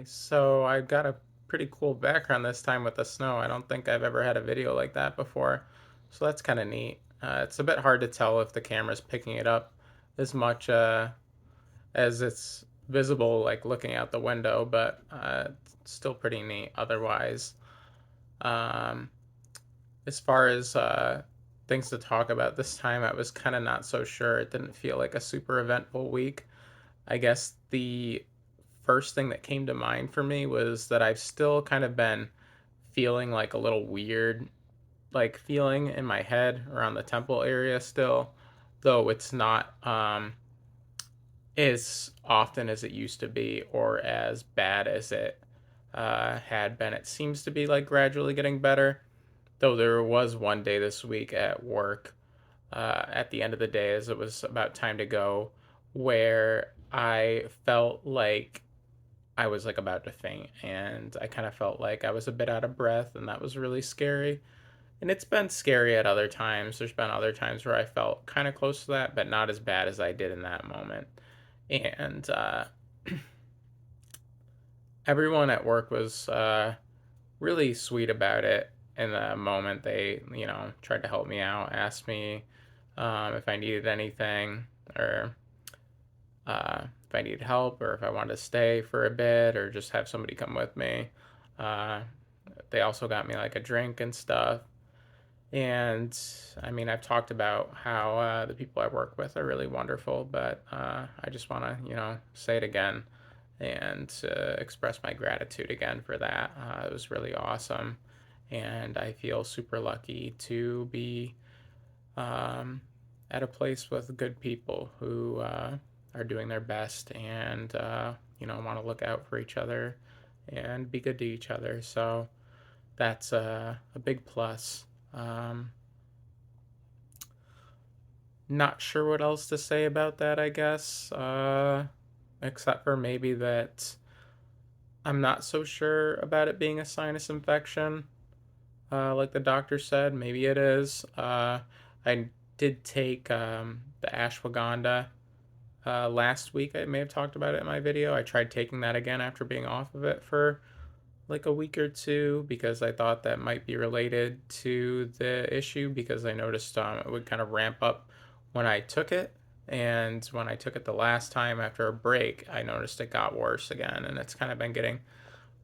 So I've got a pretty cool background this time with the snow. I don't think I've ever had a video like that before. So that's kind of neat. It's a bit hard to tell if the camera's picking it up as much as it's visible, like looking out the window, but it's still pretty neat otherwise. Um, as far as things to talk about this time, I was kind of not so sure. It didn't feel like a super eventful week. I guess the first thing that came to mind for me was that I've still kind of been feeling like a little weird, like feeling in my head around the temple area still, though it's not as often as it used to be or as bad as it had been. It seems to be like gradually getting better, though there was one day this week at work at the end of the day as it was about time to go where I felt like I was like about to faint and I kind of felt like I was a bit out of breath and that was really scary. And it's been scary at other times. There's been other times where I felt kind of close to that, but not as bad as I did in that moment. And everyone at work was really sweet about it in the moment. They, tried to help me out, asked me if I needed anything or if I needed help or if I wanted to stay for a bit or just have somebody come with me. Uh, they also got me like a drink and stuff. And I mean, I've talked about how the people I work with are really wonderful, but I just want to, say it again and express my gratitude again for that. It was really awesome. And I feel super lucky to be um, at a place with good people who are doing their best and want to look out for each other and be good to each other. So that's a big plus. Um, Not sure what else to say about that. I guess except for maybe that I'm not so sure about it being a sinus infection. Like the doctor said, maybe it is. I did take the ashwagandha last week. I may have talked about it in my video. I tried taking that again after being off of it for like a week or two because I thought that might be related to the issue because I noticed it would kind of ramp up when I took it. And when I took it the last time after a break, I noticed it got worse again. And it's kind of been getting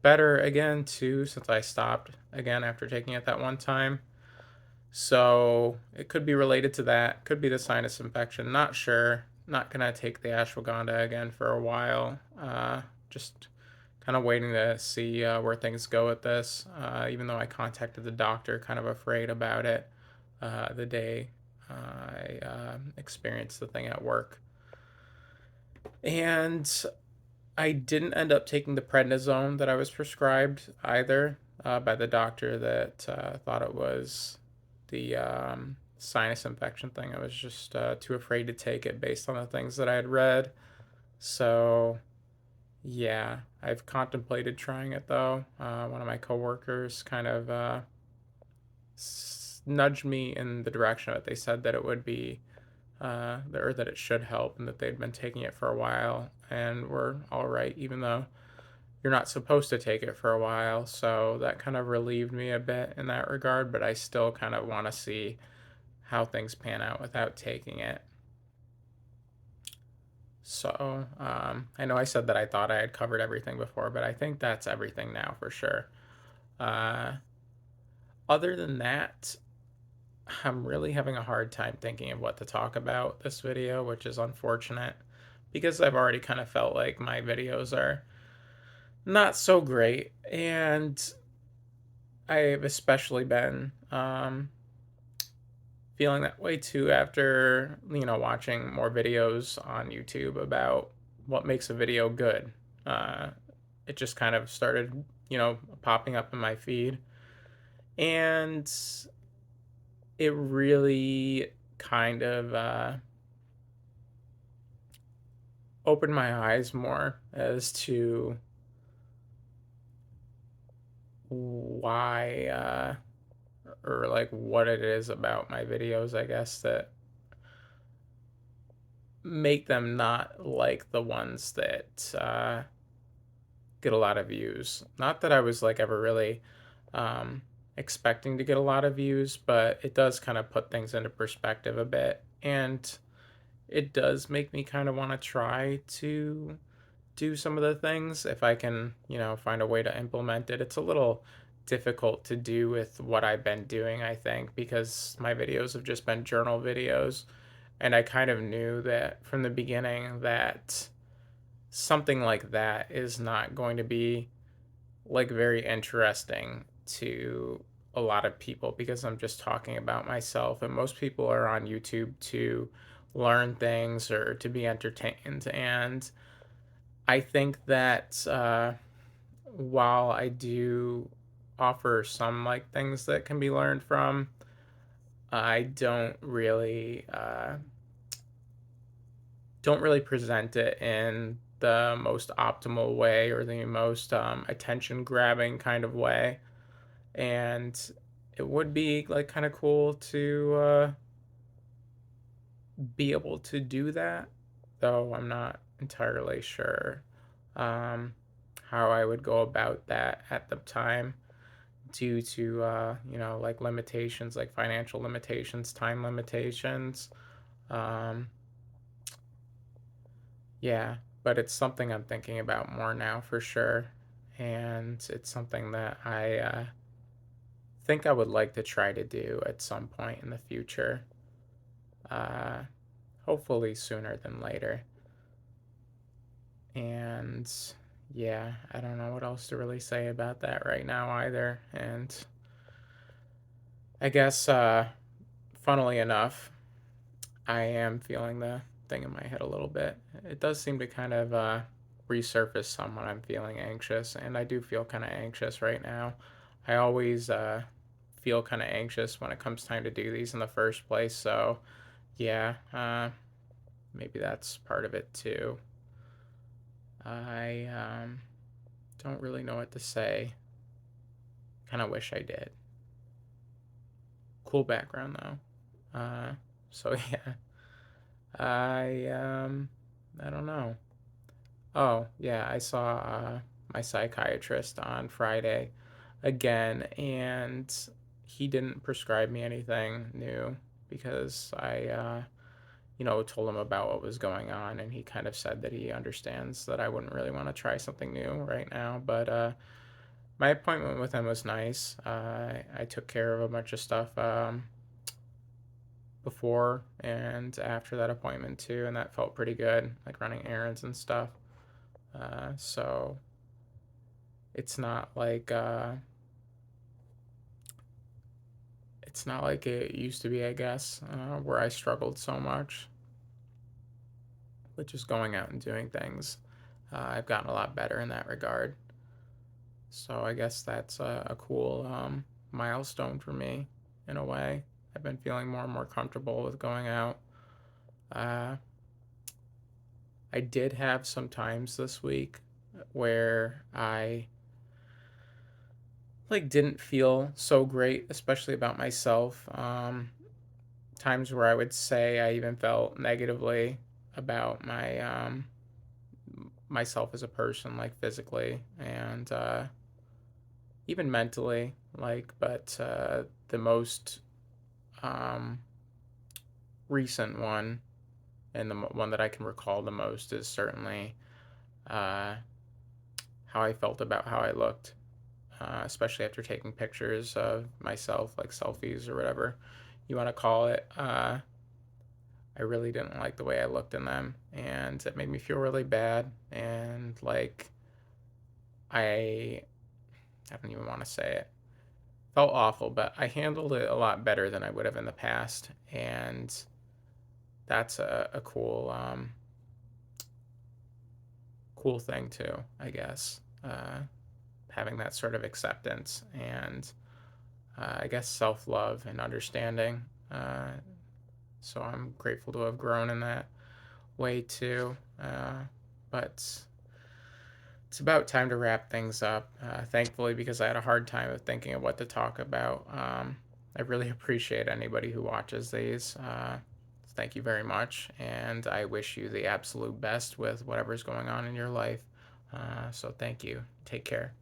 better again too since I stopped again after taking it that one time. So it could be related to that. Could be the sinus infection. Not sure. Not gonna take the ashwagandha again for a while. Just kind of waiting to see where things go with this. Even though I contacted the doctor, kind of afraid about it the day I experienced the thing at work. And I didn't end up taking the prednisone that I was prescribed either by the doctor that thought it was the sinus infection thing. I was just too afraid to take it based on the things that I had read. So, yeah, I've contemplated trying it though. One of my coworkers kind of nudged me in the direction of it. They said that it would be or that it should help and that they'd been taking it for a while and were all right, even though you're not supposed to take it for a while. So that kind of relieved me a bit in that regard, but I still kind of want to see how things pan out without taking it. So I know I said that I thought I had covered everything before, but I think that's everything now for sure. Uh, Other than that, I'm really having a hard time thinking of what to talk about this video, which is unfortunate because I've already kind of felt like my videos are not so great. And I've especially been feeling that way too after, watching more videos on YouTube about what makes a video good. Uh, it just kind of started, popping up in my feed. And it really kind of opened my eyes more as to why or like what it is about my videos, I guess, that make them not like the ones that get a lot of views. Not that I was like ever really um, expecting to get a lot of views, but it does kind of put things into perspective a bit. And it does make me kind of want to try to do some of the things if I can, find a way to implement it. It's a little difficult to do with what I've been doing, I think, because my videos have just been journal videos. And I kind of knew that from the beginning that something like that is not going to be like very interesting to a lot of people because I'm just talking about myself, and most people are on YouTube to learn things or to be entertained. And I think that while I do offer some like things that can be learned from, I don't really present it in the most optimal way or the most attention grabbing kind of way. And it would be like kind of cool to be able to do that, though I'm not entirely sure um, how I would go about that at the time due to like limitations, like financial limitations, time limitations. um, yeah, but it's something I'm thinking about more now for sure, and it's something that I think I would like to try to do at some point in the future, uh, hopefully sooner than later. And yeah, I don't know what else to really say about that right now either. And I guess, funnily enough, I am feeling the thing in my head a little bit. It does seem to kind of resurface some when I'm feeling anxious, and I do feel kind of anxious right now. I always feel kind of anxious when it comes time to do these in the first place, so yeah, maybe that's part of it too. I don't really know what to say. Kind of wish I did. Cool background though. So yeah, I I don't know. Oh yeah, I saw my psychiatrist on Friday again, and he didn't prescribe me anything new because I told him about what was going on, and he kind of said that he understands that I wouldn't really want to try something new right now, but my appointment with him was nice. I took care of a bunch of stuff before and after that appointment too, and that felt pretty good, like running errands and stuff. So it's not like it used to be, I guess, where I struggled so much with just going out and doing things. I've gotten a lot better in that regard. So I guess that's a cool milestone for me in a way. I've been feeling more and more comfortable with going out. Uh, I did have some times this week where I like didn't feel so great, especially about myself. Times where I would say I even felt negatively about myself as a person, like physically and even mentally. Like, but the most um, recent one and the one that I can recall the most is certainly uh, how I felt about how I looked, especially after taking pictures of myself, like selfies or whatever you want to call it. I really didn't like the way I looked in them, and it made me feel really bad. And like, I, I don't even want to say it. Felt awful, but I handled it a lot better than I would have in the past, and that's a cool thing too, I guess. Having that sort of acceptance and I guess self love and understanding. Uh, so I'm grateful to have grown in that way too. But it's about time to wrap things up. Thankfully, because I had a hard time of thinking of what to talk about. I really appreciate anybody who watches these. Thank you very much, and I wish you the absolute best with whatever's going on in your life. So thank you. Take care.